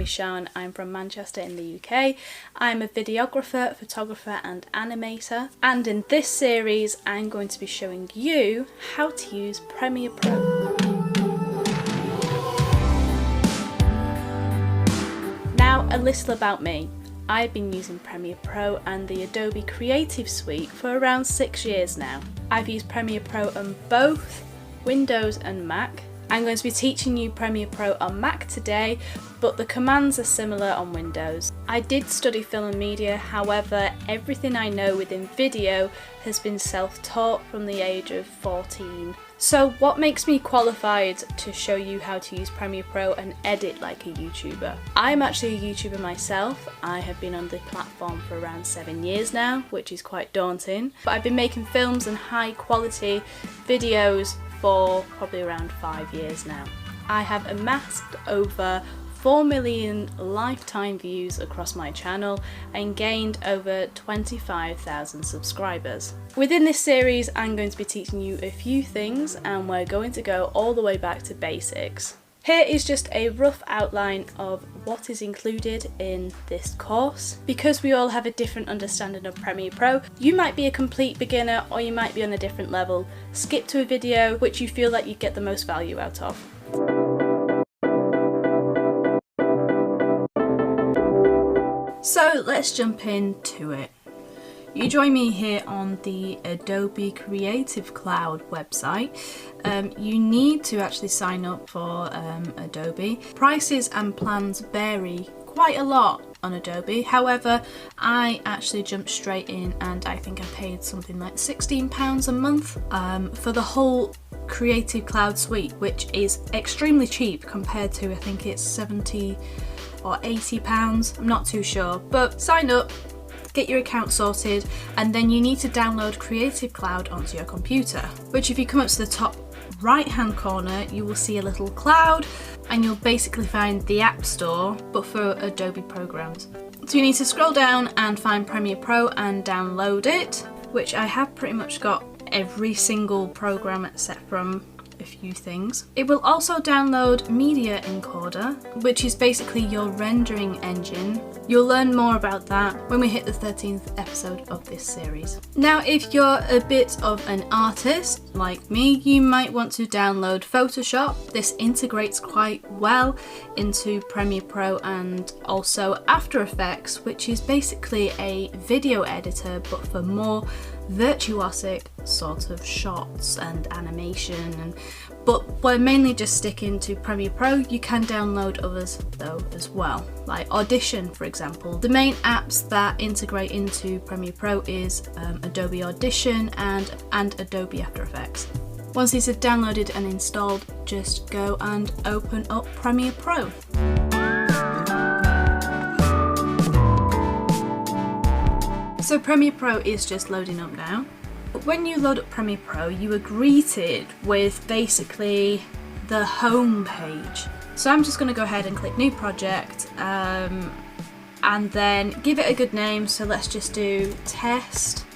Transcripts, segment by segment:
is Sian. I'm from Manchester in the UK. I'm a videographer, photographer and animator, and in this series I'm going to be showing you how to use Premiere Pro. Now a little about me. I've been using Premiere Pro and the Adobe Creative Suite for around 6 years now. I've used Premiere Pro on both Windows and Mac. I'm going to be teaching you Premiere Pro on Mac today, but the commands are similar on Windows. I did study film and media, however everything I know within video has been self-taught from the age of 14. So what makes me qualified to show you how to use Premiere Pro and edit like a YouTuber? I'm actually a YouTuber myself. I have been on the platform for around 7 years now, which is quite daunting. But I've been making films and high quality videos for probably around 5 years now. I have amassed over 4 million lifetime views across my channel and gained over 25,000 subscribers. Within this series I'm going to be teaching you a few things and we're going to go all the way back to basics. Here is just a rough outline of what is included in this course. Because we all have a different understanding of Premiere Pro, you might be a complete beginner or you might be on a different level. Skip to a video which you feel like you get the most value out of. So let's jump into it. You join me here on the Adobe Creative Cloud website. You need to actually sign up for Adobe. Prices and plans vary quite a lot on Adobe. However, I actually jumped straight in and I think I paid something like £16 a month for the whole Creative Cloud suite, which is extremely cheap compared to I think it's £70 or £80. I'm not too sure, but sign up. Get your account sorted, and then you need to download Creative Cloud onto your computer, which if you come up to the top right hand corner you will see a little cloud and you'll basically find the App Store but for Adobe programs. So you need to scroll down and find Premiere Pro and download it, which I have pretty much got every single program except from a few things. It will also download Media Encoder, which is basically your rendering engine. You'll learn more about that when we hit the 13th episode of this series. Now, if you're a bit of an artist like me, you might want to download Photoshop. This integrates quite well into Premiere Pro and also After Effects, which is basically a video editor but for more virtuosic sort of shots and animation, but we're mainly just sticking to Premiere Pro. You can download others though as well, like Audition for example. The main apps that integrate into Premiere Pro is Adobe Audition and Adobe After Effects. Once these are downloaded and installed, just go and open up Premiere Pro. So Premiere Pro is just loading up now. When you load up Premiere Pro, you are greeted with basically the home page. So I'm just going to go ahead and click New Project and then give it a good name. So let's just do Test,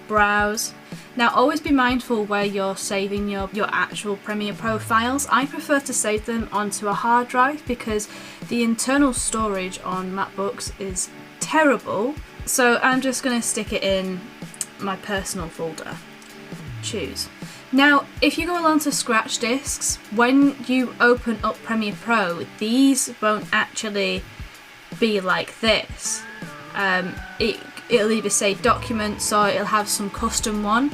Browse. Now always be mindful where you're saving your actual Premiere Pro files. I prefer to save them onto a hard drive because the internal storage on MacBooks is terrible. So I'm just going to stick it in my personal folder. Choose. Now if you go along to scratch disks, when you open up Premiere Pro, these won't actually be like this. It'll either say documents or it'll have some custom one.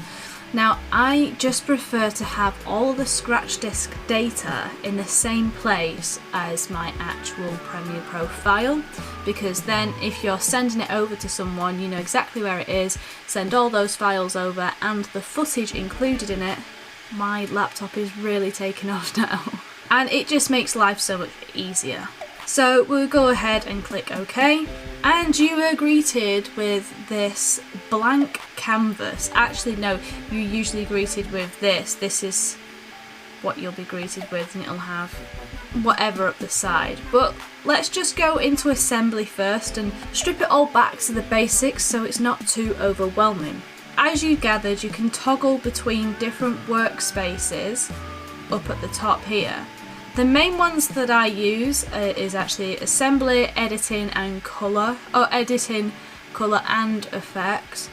Now I just prefer to have all the scratch disk data in the same place as my actual Premiere Pro file, because then if you're sending it over to someone, you know exactly where it is, send all those files over and the footage included in it. My laptop is really taking off now and it just makes life so much easier. So we'll go ahead and click OK, and you are greeted with this blank canvas. Actually no, you're usually greeted with this. This is what you'll be greeted with, and it'll have whatever up the side. But let's just go into assembly first and strip it all back to the basics so it's not too overwhelming. As you gathered, you can toggle between different workspaces up at the top here. The main ones that I use is actually assembly, editing and colour, or editing, colour and effects.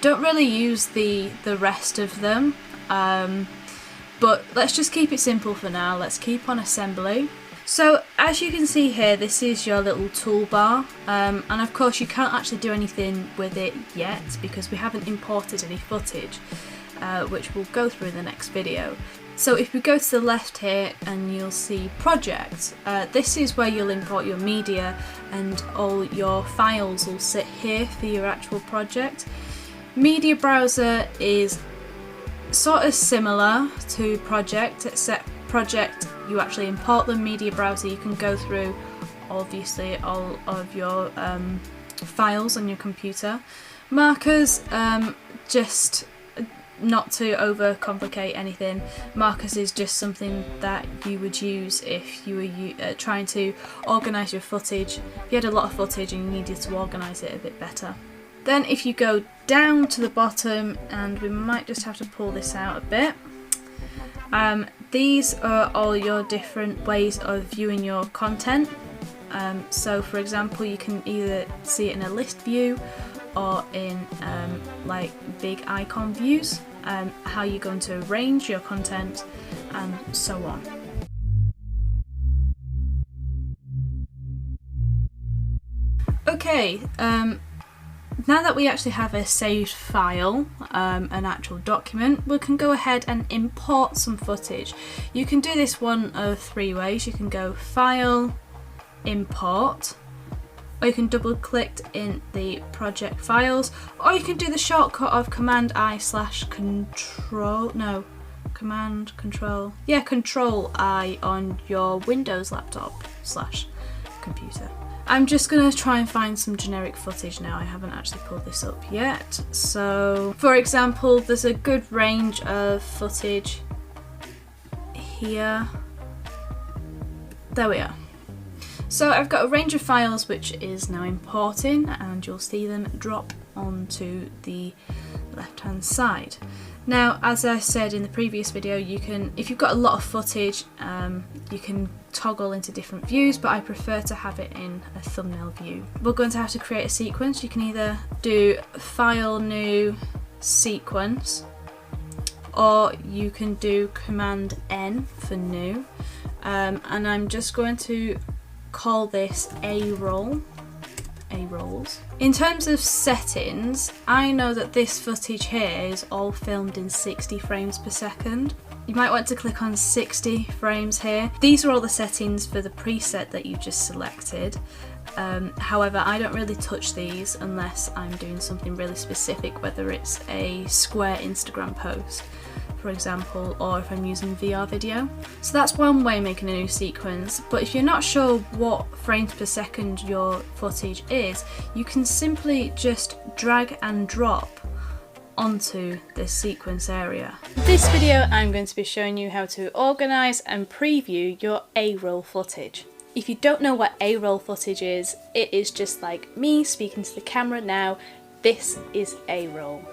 Don't really use the rest of them, but let's just keep it simple for now. Let's keep on assembly. So as you can see here, this is your little toolbar, and of course you can't actually do anything with it yet because we haven't imported any footage, which we'll go through in the next video. So if we go to the left here and you'll see projects, this is where you'll import your media and all your files will sit here for your actual project. Media browser is sort of similar to project, except project you actually import the media browser, you can go through obviously all of your files on your computer. Markers, just not to overcomplicate anything, markers is just something that you would use if you were trying to organise your footage. If you had a lot of footage and you needed to organise it a bit better. Then if you go down to the bottom, and we might just have to pull this out a bit, these are all your different ways of viewing your content. So for example, you can either see it in a list view or in like big icon views, how you're going to arrange your content and so on. Okay, now that we actually have a saved file, an actual document, we can go ahead and import some footage. You can do this one of three ways. You can go File, Import, or you can double click in the project files, or you can do the shortcut of Control I on your Windows laptop / computer. I'm just going to try and find some generic footage now. I haven't actually pulled this up yet. So, for example, there's a good range of footage here. There we are. So I've got a range of files which is now importing, and you'll see them drop onto the left hand side. Now, as I said in the previous video, you can, if you've got a lot of footage, you can toggle into different views, but I prefer to have it in a thumbnail view. We're going to have to create a sequence. You can either do File, New, Sequence, or you can do Command N for New, and I'm just going to call this BRoll. BRolls. In terms of settings, I know that this footage here is all filmed in 60 frames per second. You might want to click on 60 frames here. These are all the settings for the preset that you just selected. However, I don't really touch these unless I'm doing something really specific, whether it's a square Instagram post, for example, or if I'm using VR video. So that's one way of making a new sequence, but if you're not sure what frames per second your footage is, you can simply just drag and drop onto this sequence area. In this video, I'm going to be showing you how to organise and preview your BRoll footage. If you don't know what BRoll footage is, it is just like me speaking to the camera now. This is BRoll.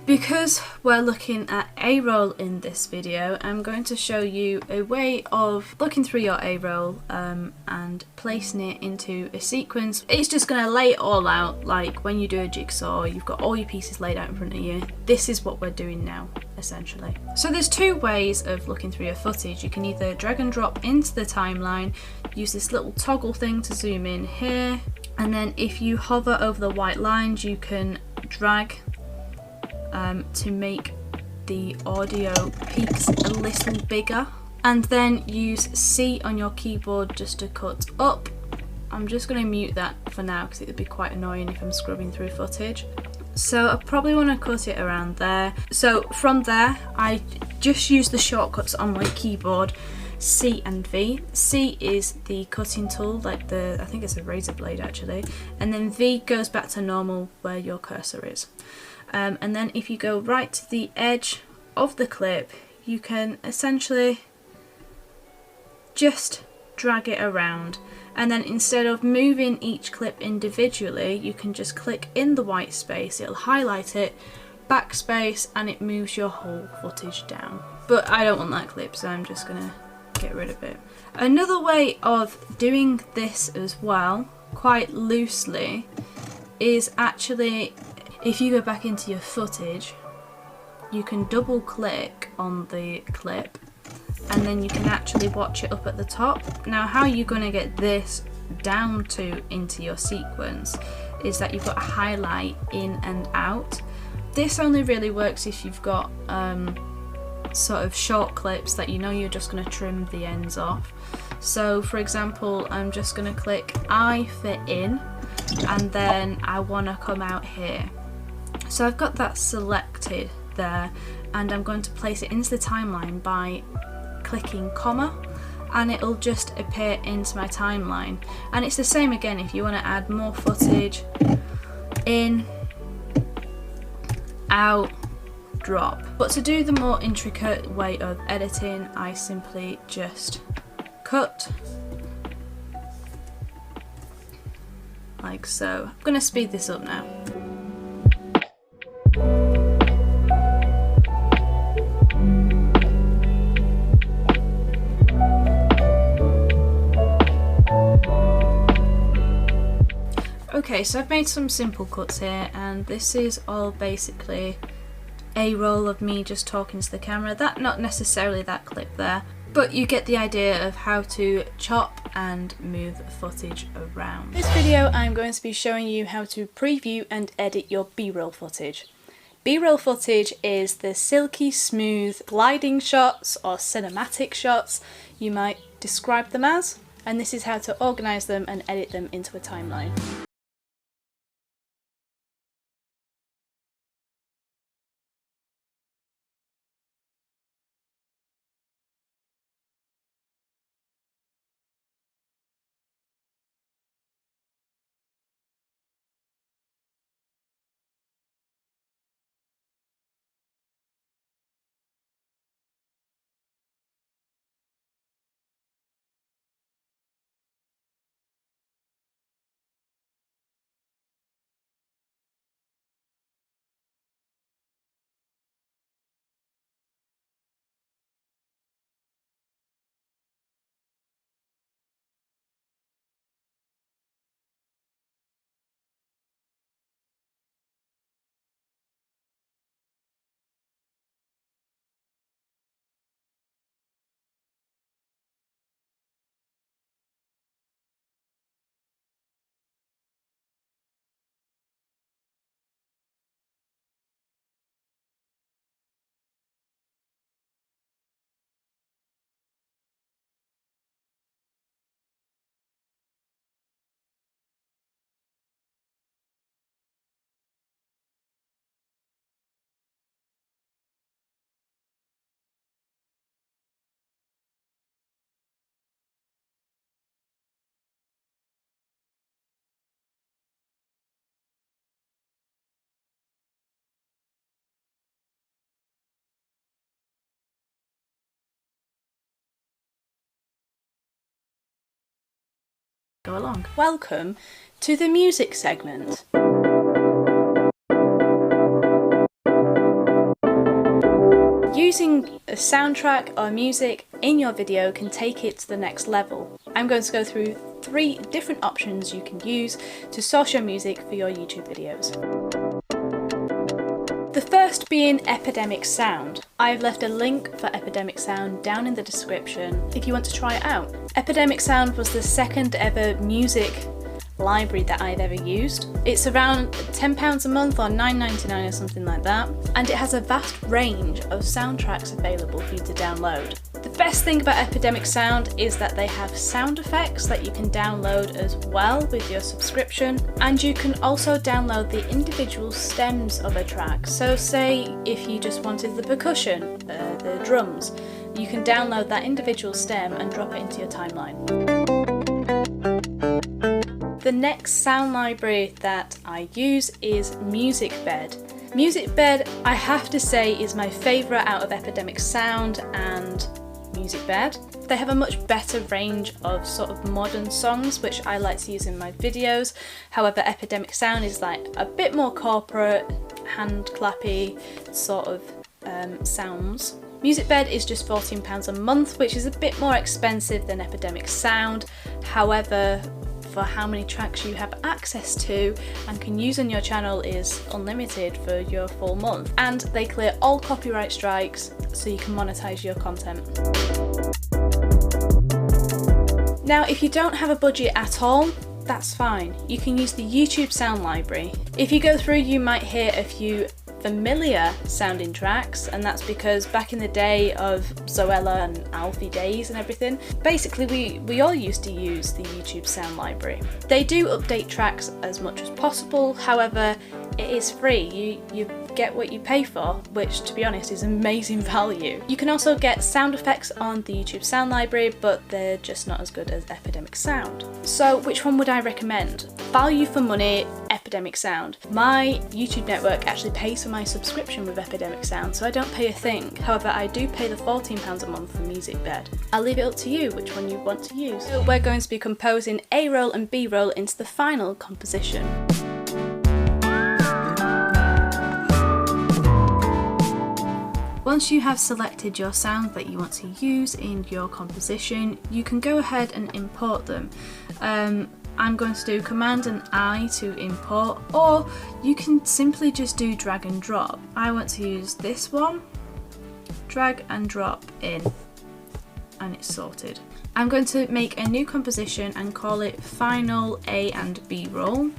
Because we're looking at BRoll in this video, I'm going to show you a way of looking through your BRoll and placing it into a sequence. It's just going to lay it all out, like when you do a jigsaw, you've got all your pieces laid out in front of you. This is what we're doing now, essentially. So there's two ways of looking through your footage. You can either drag and drop into the timeline, use this little toggle thing to zoom in here, and then if you hover over the white lines, you can drag to make the audio peaks a little bigger, and then use C on your keyboard just to cut up. I'm just going to mute that for now because it would be quite annoying if I'm scrubbing through footage. So I probably want to cut it around there. So from there, I just use the shortcuts on my keyboard, C and V. C is the cutting tool, like I think it's a razor blade actually, and then V goes back to normal where your cursor is. And then if you go right to the edge of the clip, you can essentially just drag it around, and then instead of moving each clip individually, you can just click in the white space, it'll highlight it, backspace and it moves your whole footage down. But I don't want that clip, so I'm just gonna get rid of it. Another way of doing this as well, quite loosely, is actually if you go back into your footage, you can double click on the clip and then you can actually watch it up at the top. Now how you're going to get this down to into your sequence is that you've got a highlight in and out. This only really works if you've got sort of short clips that you know you're just going to trim the ends off. So for example, I'm just going to click I for in, and then I want to come out here. So I've got that selected there, and I'm going to place it into the timeline by clicking comma, and it'll just appear into my timeline. And it's the same again if you want to add more footage, in, out, drop. But to do the more intricate way of editing, I simply just cut like so. I'm going to speed this up now. Okay, so I've made some simple cuts here, and this is all basically a roll of me just talking to the camera. That not necessarily that clip there, but you get the idea of how to chop and move footage around. In this video I'm going to be showing you how to preview and edit your B-roll footage. B-roll footage is the silky smooth gliding shots or cinematic shots you might describe them as, and this is how to organise them and edit them into a timeline. Go along. Welcome to the music segment. Using a soundtrack or music in your video can take it to the next level. I'm going to go through 3 different options you can use to source your music for your YouTube videos. The first being Epidemic Sound. I've left a link for Epidemic Sound down in the description if you want to try it out. Epidemic Sound was the second ever music library that I've ever used. It's around £10 a month or $9.99 or something like that, and it has a vast range of soundtracks available for you to download. The best thing about Epidemic Sound is that they have sound effects that you can download as well with your subscription, and you can also download the individual stems of a track. So say if you just wanted the percussion, the drums, you can download that individual stem and drop it into your timeline. The next sound library that I use is MusicBed. MusicBed, I have to say, is my favourite out of Epidemic Sound and MusicBed. They have a much better range of sort of modern songs, which I like to use in my videos. However, Epidemic Sound is like a bit more corporate, hand clappy sort of sounds. MusicBed is just £14 a month, which is a bit more expensive than Epidemic Sound. However, for how many tracks you have access to and can use on your channel is unlimited for your full month. And they clear all copyright strikes so you can monetize your content. Now, if you don't have a budget at all, that's fine. You can use the YouTube sound library. If you go through, you might hear a few familiar sounding tracks, and that's because back in the day of Zoella and Alfie days and everything, basically we all used to use the YouTube sound library. They do update tracks as much as possible, however it is free. You get what you pay for, which to be honest is amazing value. You can also get sound effects on the YouTube sound library, but they're just not as good as Epidemic Sound. So which one would I recommend? Value for money, Epidemic Sound. My YouTube network actually pays for my subscription with Epidemic Sound, so I don't pay a thing. However, I do pay the £14 a month for MusicBed. I'll leave it up to you which one you want to use. So we're going to be composing A-roll and B-roll into the final composition. Once you have selected your sounds that you want to use in your composition, you can go ahead and import them. I'm going to do Command and I to import, or you can simply just do drag and drop. I want to use this one, drag and drop in, and it's sorted. I'm going to make a new composition and call it Final A and B Roll,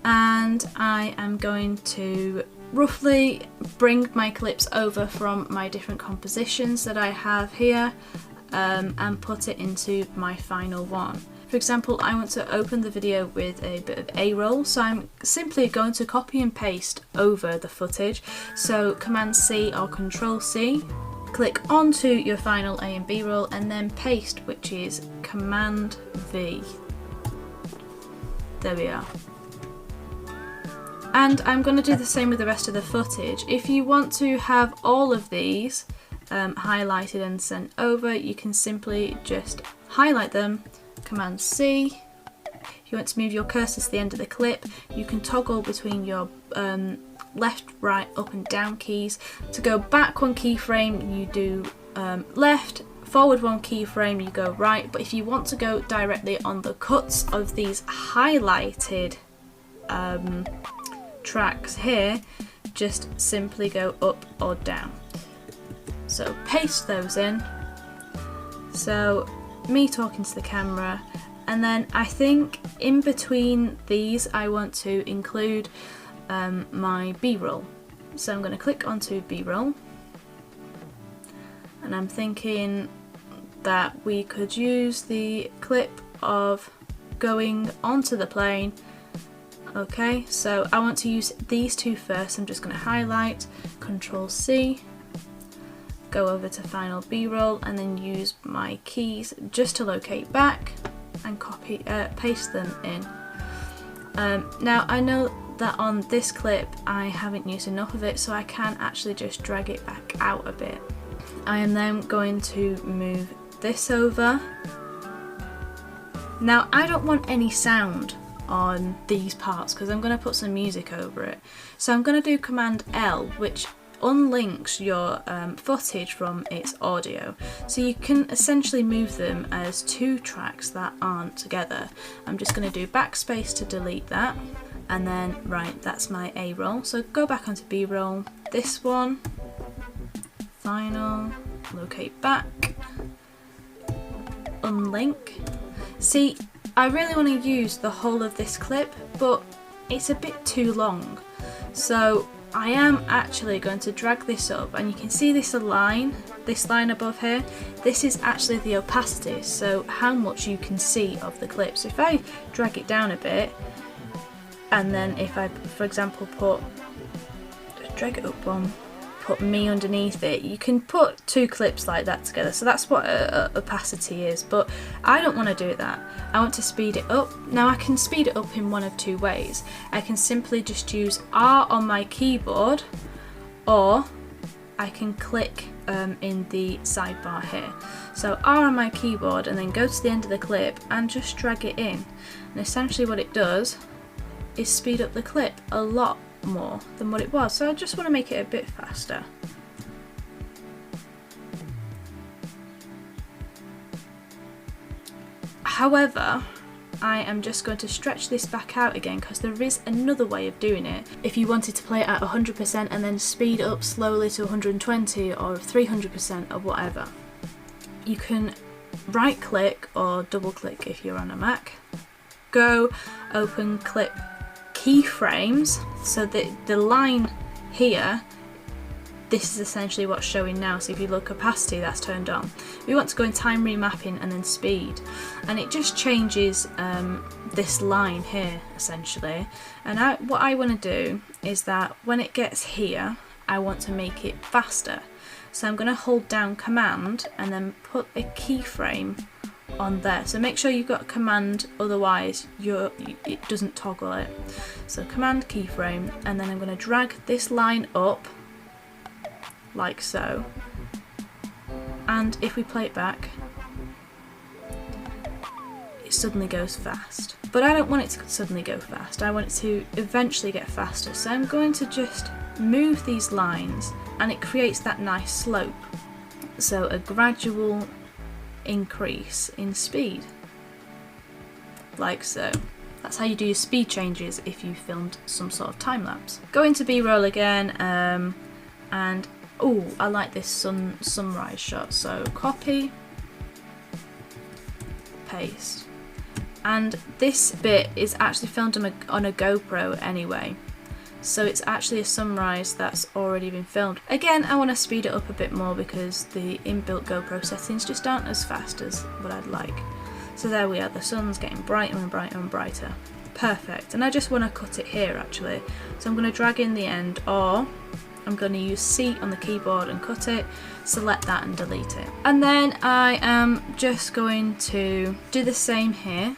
and I am going to roughly bring my clips over from my different compositions that I have here and put it into my final one. For example, I want to open the video with a bit of A-roll, so I'm simply going to copy and paste over the footage. So Command C or Control C, click onto your final A and B roll and then paste, which is Command V. There we are. And I'm going to do the same with the rest of the footage. If you want to have all of these highlighted and sent over, you can simply just highlight them, Command C. If you want to move your cursor to the end of the clip, you can toggle between your left, right, up and down keys. To go back one keyframe, you do left, forward one keyframe, you go right. But if you want to go directly on the cuts of these highlighted tracks here, just simply go up or down. So paste those in. So me talking to the camera, and then I think in between these I want to include my B-roll. So I'm going to click onto B-roll, and I'm thinking that we could use the clip of going onto the plane. Okay, so I want to use these two first. I'm just going to highlight, Control C, go over to Final B-roll, and then use my keys just to locate back and copy, paste them in. Now I know that on this clip I haven't used enough of it, so I can actually just drag it back out a bit. I am then going to move this over. Now I don't want any sound on these parts because I'm going to put some music over it. So I'm going to do Command L, which unlinks your footage from its audio. So you can essentially move them as two tracks that aren't together. I'm just going to do backspace to delete that. And then, right, that's my A roll. So go back onto B roll, this one, final, locate back, unlink. See, I really want to use the whole of this clip, but it's a bit too long. So I am actually going to drag this up, and you can see this line above here. This is actually the opacity, so how much you can see of the clip. So if I drag it down a bit, and then if I, for example, drag it up one, put me underneath it, you can put two clips like that together. So that's what opacity is, but I don't want to do that. I want to speed it up. Now I can speed it up in one of two ways. I can simply just use R on my keyboard, or I can click in the sidebar here. So R on my keyboard and then go to the end of the clip and just drag it in. And essentially what it does is speed up the clip a lot more than what it was, so I just want to make it a bit faster. However, I am just going to stretch this back out again because there is another way of doing it. If you wanted to play it at 100% and then speed up slowly to 120 or 300% or whatever, you can right click or double click if you're on a Mac, go open clip keyframes, so that the line here, this is essentially what's showing now. So if you look opacity, that's turned on. We want to go in time remapping and then speed, and it just changes this line here essentially. And what I want to do is that when it gets here, I want to make it faster. So I'm going to hold down Command and then put a keyframe on there. So make sure you've got Command, otherwise it doesn't toggle it. So Command keyframe, and then I'm going to drag this line up like so. And if we play it back, it suddenly goes fast. But I don't want it to suddenly go fast, I want it to eventually get faster. So I'm going to just move these lines and it creates that nice slope. So a gradual increase in speed, like so. That's how you do your speed changes if you filmed some sort of time lapse. Go into B-roll again, and oh, I like this sunrise shot. So copy, paste, and this bit is actually filmed on a GoPro anyway. So it's actually a sunrise that's already been filmed. Again, I want to speed it up a bit more because the inbuilt GoPro settings just aren't as fast as what I'd like. So there we are, the sun's getting brighter and brighter and brighter. Perfect, and I just want to cut it here actually. So I'm going to drag in the end, or I'm going to use C on the keyboard and cut it, select that and delete it. And then I am just going to do the same here.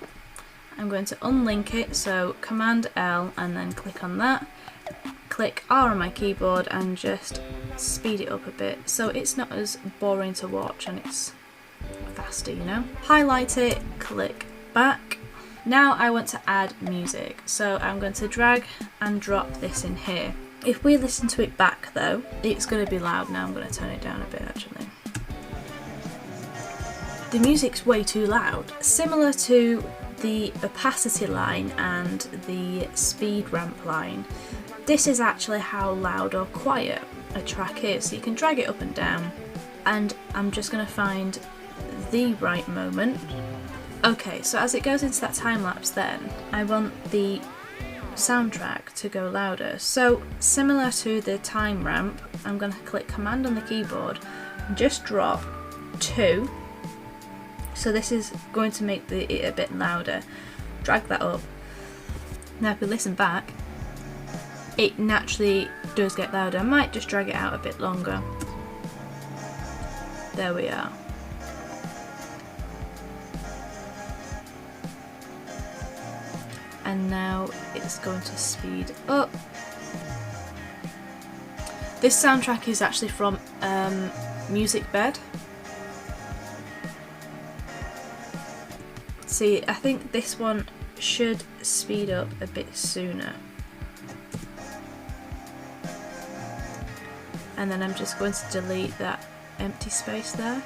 I'm going to unlink it, so Command L and then click on that. Click R on my keyboard and just speed it up a bit so it's not as boring to watch and it's faster, you know. Highlight it, click back. Now I want to add music, so I'm going to drag and drop this in here. If we listen to it back though, it's going to be loud now. I'm going to turn it down a bit actually. The music's way too loud. Similar to the opacity line and the speed ramp line, this is actually how loud or quiet a track is. So you can drag it up and down, and I'm just going to find the right moment. Okay, so as it goes into that time lapse, then I want the soundtrack to go louder. So similar to the time ramp, I'm going to click Command on the keyboard and just drop 2. So this is going to make it a bit louder. Drag that up. Now if we listen back, it naturally does get louder. I might just drag it out a bit longer. There we are. And now it's going to speed up. This soundtrack is actually from Music Bed. See, I think this one should speed up a bit sooner. And then I'm just going to delete that empty space there.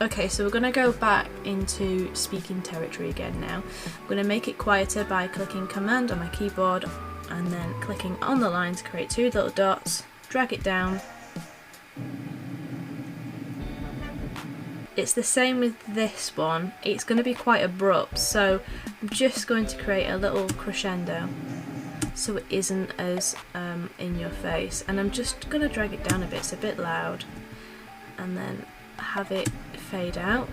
Okay, so we're going to go back into speaking territory again now. I'm going to make it quieter by clicking Command on my keyboard and then clicking on the line to create 2 little dots, drag it down. It's the same with this one, it's going to be quite abrupt, so I'm just going to create a little crescendo so it isn't as in your face, and I'm just going to drag it down a bit, it's a bit loud, and then have it fade out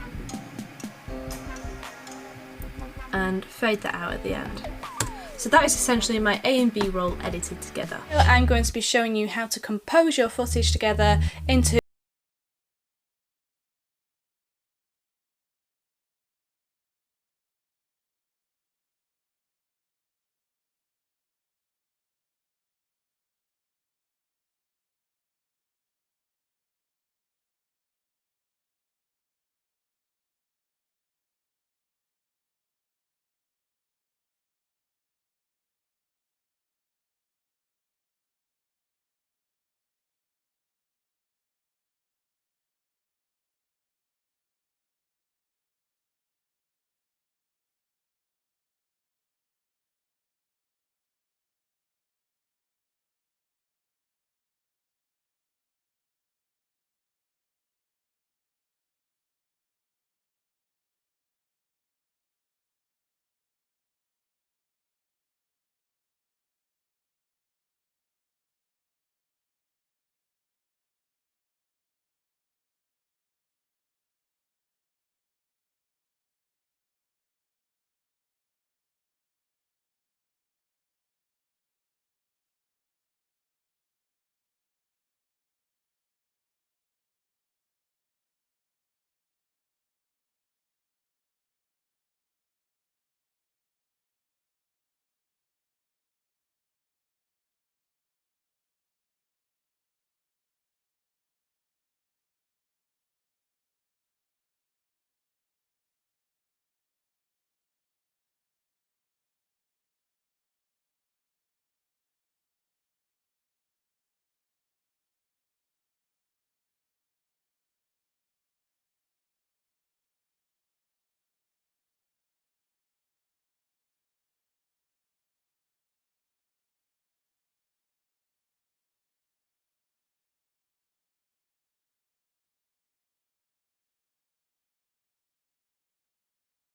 and fade that out at the end. So that is essentially my A and B roll edited together. I'm going to be showing you how to compose your footage together into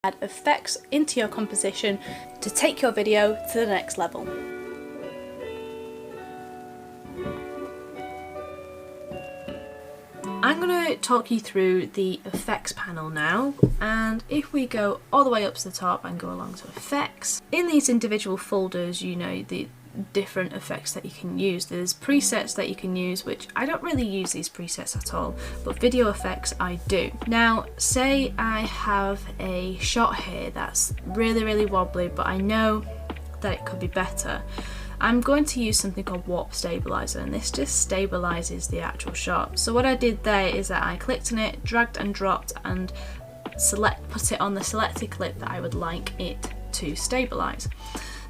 add effects into your composition to take your video to the next level. I'm going to talk you through the effects panel now, and if we go all the way up to the top and go along to effects, in these individual folders, you know, the different effects that you can use. There's presets that you can use, which I don't really use these presets at all, but video effects I do. Now, say I have a shot here that's really wobbly, but I know that it could be better. I'm going to use something called warp stabilizer, and this just stabilizes the actual shot. So what I did there is that I clicked on it, dragged and dropped, and put it on the selected clip that I would like it to stabilize.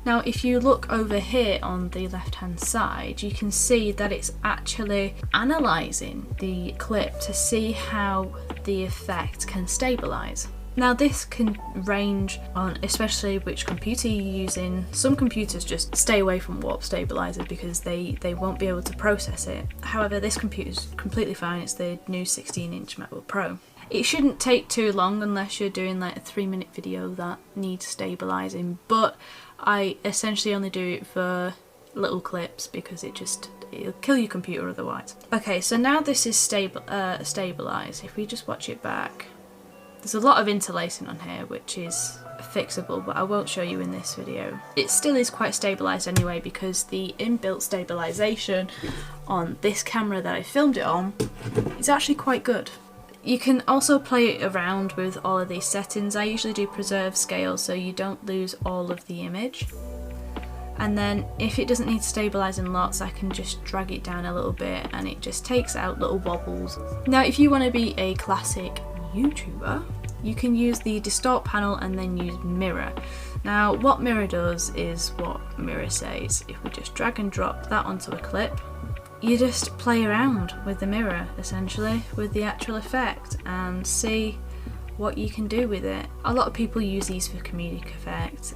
Now if you look over here on the left hand side, you can see that it's actually analyzing the clip to see how the effect can stabilize. Now this can range on especially which computer you're using. Some computers just stay away from warp stabilizer because they won't be able to process it. However, this computer is completely fine. It's the new 16-inch MacBook Pro. It shouldn't take too long unless you're doing like a 3-minute video that needs stabilizing, but I essentially only do it for little clips because it'll kill your computer otherwise. Okay, so now this is stabilized. If we just watch it back, there's a lot of interlacing on here which is fixable, but I won't show you in this video. It still is quite stabilized anyway because the inbuilt stabilization on this camera that I filmed it on is actually quite good. You can also play around with all of these settings. I usually do preserve scale so you don't lose all of the image. And then if it doesn't need stabilizing lots, I can just drag it down a little bit and it just takes out little wobbles. Now if you want to be a classic YouTuber, you can use the distort panel and then use mirror. Now what mirror does is what mirror says. If we just drag and drop that onto a clip, you just play around with the mirror essentially with the actual effect and see what you can do with it. A lot of people use these for comedic effect,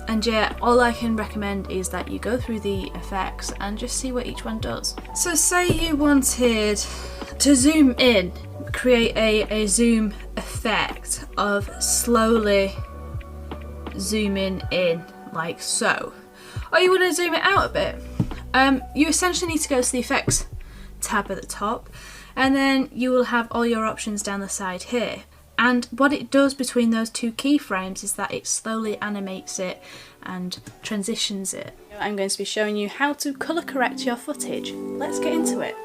and yeah, all I can recommend is that you go through the effects and just see what each one does. So say you wanted to zoom in, create a zoom effect of slowly zooming in like so, or you want to zoom it out a bit. You essentially need to go to the effects tab at the top, and then you will have all your options down the side here. And what it does between those two keyframes is that it slowly animates it and transitions it. I'm going to be showing you how to colour correct your footage. Let's get into it.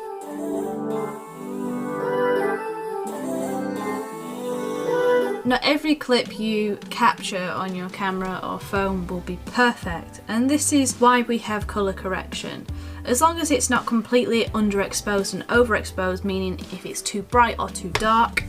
Not every clip you capture on your camera or phone will be perfect, and this is why we have colour correction. As long as it's not completely underexposed and overexposed, meaning if it's too bright or too dark,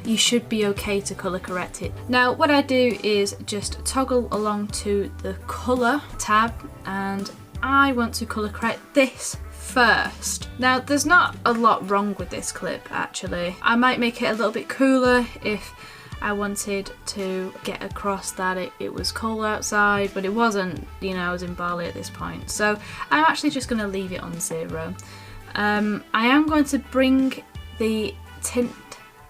you should be okay to colour correct it. Now what I do is just toggle along to the colour tab, and I want to colour correct this first. Now there's not a lot wrong with this clip actually. I might make it a little bit cooler if I wanted to get across that it was cold outside, but it wasn't, you know, I was in Bali at this point. So I'm actually just going to leave it on 0. I am going to bring the tint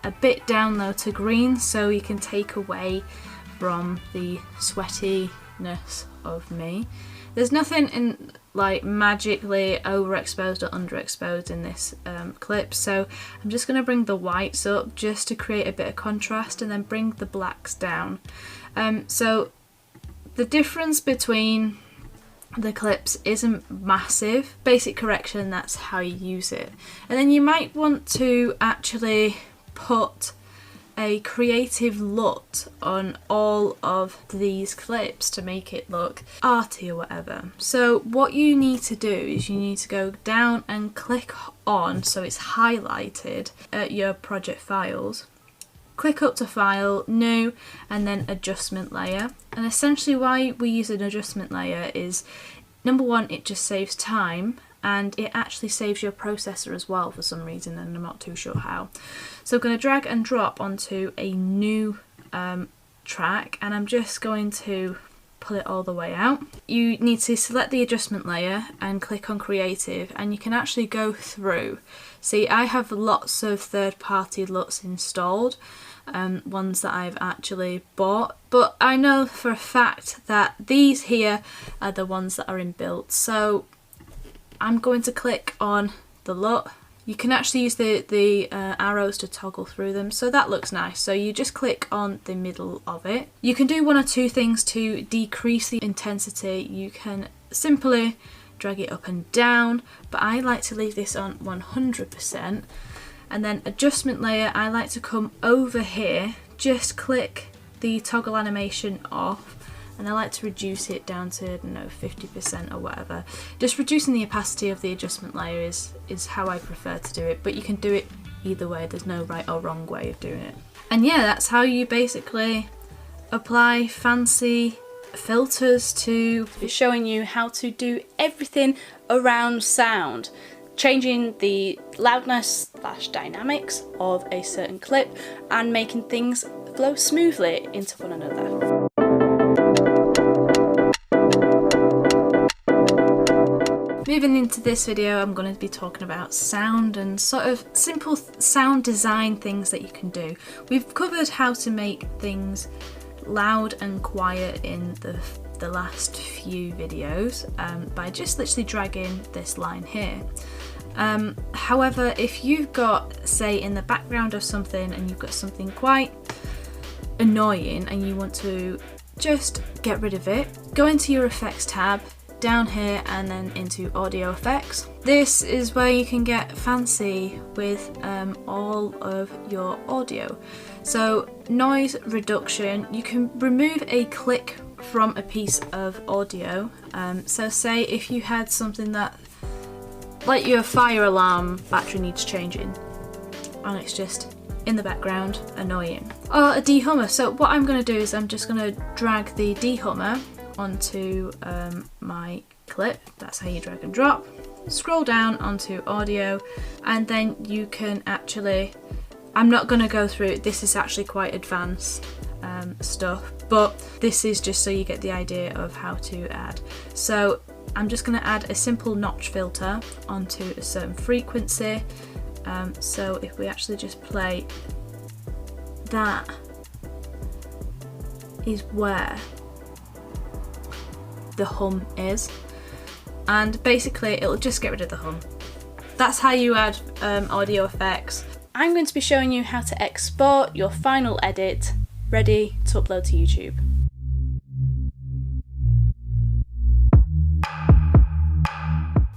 a bit down though to green so you can take away from the sweatiness of me. There's nothing in like magically overexposed or underexposed in this clip, so I'm just going to bring the whites up just to create a bit of contrast and then bring the blacks down. So the difference between the clips isn't massive. Basic correction, that's how you use it. And then you might want to actually put a creative LUT on all of these clips to make it look arty or whatever. So what you need to do is you need to go down and click on, so it's highlighted, at your project files. Click up to File, New, and then Adjustment Layer. And essentially why we use an adjustment layer is, number one, it just saves time, and it actually saves your processor as well for some reason, and I'm not too sure how. So I'm going to drag and drop onto a new track, and I'm just going to pull it all the way out. You need to select the adjustment layer and click on creative, and you can actually go through. See, I have lots of third-party LUTs installed, ones that I've actually bought, but I know for a fact that these here are the ones that are inbuilt. So I'm going to click on the LUT. You can actually use the arrows to toggle through them, so that looks nice. So you just click on the middle of it. You can do one or two things to decrease the intensity. You can simply drag it up and down, but I like to leave this on 100%. And then adjustment layer, I like to come over here, just click the toggle animation off, and I like to reduce it down to, I don't know, 50% or whatever. Just reducing the opacity of the adjustment layer is how I prefer to do it, but you can do it either way. There's no right or wrong way of doing it. And yeah, that's how you basically apply fancy filters to showing you how to do everything around sound, changing the loudness / dynamics of a certain clip and making things flow smoothly into one another. Moving into this video, I'm going to be talking about sound and sort of simple sound design things that you can do. We've covered how to make things loud and quiet in the last few videos by just literally dragging this line here. However, if you've got, say, in the background of something and you've got something quite annoying and you want to just get rid of it, go into your effects tab, down here, and then into audio effects. This is where you can get fancy with all of your audio. So noise reduction, you can remove a click from a piece of audio. So say if you had something that, like your fire alarm battery needs changing and it's just in the background, annoying. Or a dehummer. So what I'm going to do is I'm just going to drag the dehummer onto my clip. That's how you drag and drop. Scroll down onto audio, and then you can actually, I'm not going to go through it, this is actually quite advanced stuff, but this is just so you get the idea of how to add. So I'm just going to add a simple notch filter onto a certain frequency. So if we actually just play, that is where the hum is, and basically it'll just get rid of the hum. That's how you add audio effects. I'm going to be showing you how to export your final edit ready to upload to YouTube.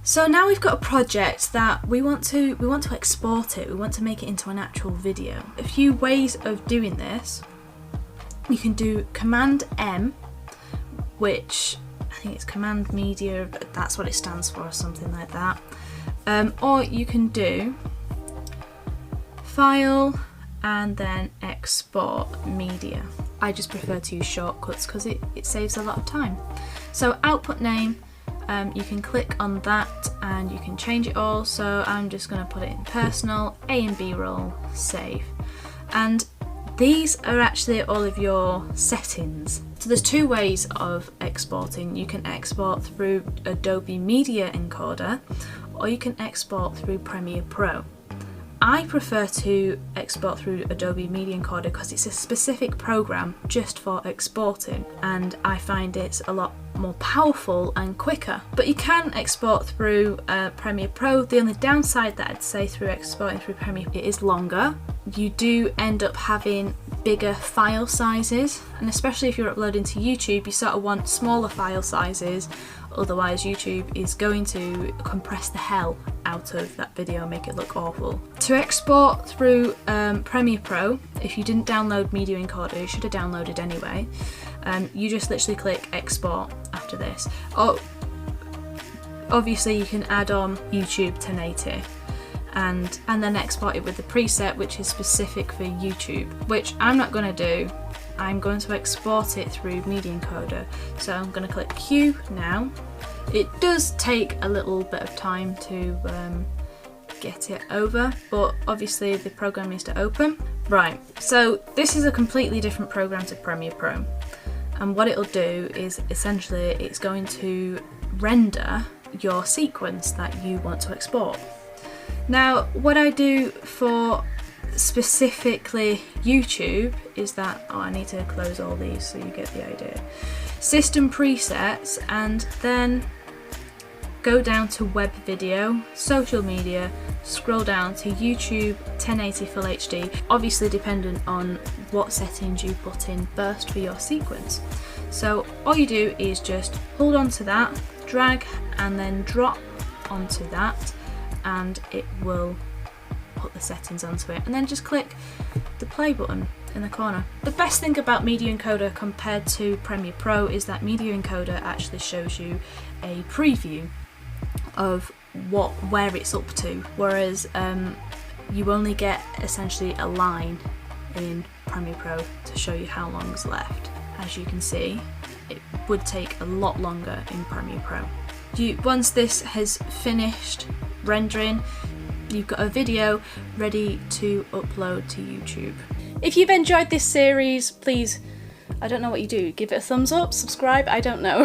So now we've got a project that we want to export it, we want to make it into an actual video. A few ways of doing this: you can do Command M, which I think it's Command Media, but that's what it stands for, or something like that. Or you can do File and then Export Media. I just prefer to use shortcuts because it saves a lot of time. So output name, you can click on that and you can change it all. So I'm just going to put it in personal, A and B roll, save. And these are actually all of your settings. So there's two ways of exporting. You can export through Adobe Media Encoder, or you can export through Premiere Pro. I prefer to export through Adobe Media Encoder because it's a specific program just for exporting, and I find it's a lot more powerful and quicker. But you can export through Premiere Pro. The only downside that I'd say through exporting through Premiere, it is longer. You do end up having bigger file sizes, and especially if you're uploading to YouTube, you sort of want smaller file sizes, otherwise YouTube is going to compress the hell out of that video and make it look awful. To export through Premiere Pro, if you didn't download Media Encoder, you should have downloaded anyway, you just literally click export after this. Oh, obviously you can add on YouTube 1080 and then export it with the preset which is specific for YouTube, which I'm not going to do. I'm going to export it through Media Encoder. So I'm going to click Q now. It does take a little bit of time to get it over, but obviously the program needs to open. Right, so this is a completely different program to Premiere Pro. and what it'll do is essentially it's going to render your sequence that you want to export. Now, what I do for specifically YouTube is that, oh, I need to close all these so you get the idea. System presets, and then go down to web video, social media, scroll down to YouTube 1080 Full HD, obviously dependent on what settings you put in first for your sequence. So all you do is just hold on to that, drag and then drop onto that, and it will put the settings onto it, and then just click the play button in the corner. The best thing about Media Encoder compared to Premiere Pro is that Media Encoder actually shows you a preview of where it's up to, whereas you only get essentially a line in Premiere Pro to show you how long's left. As you can see, it would take a lot longer in Premiere Pro. Once this has finished rendering, you've got a video ready to upload to YouTube. If you've enjoyed this series, please, I don't know what you do, give it a thumbs up, subscribe, I don't know.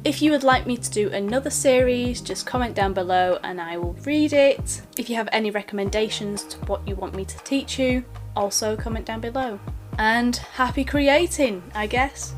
If you would like me to do another series, just comment down below and I will read it. If you have any recommendations to what you want me to teach you, also comment down below. And happy creating, I guess.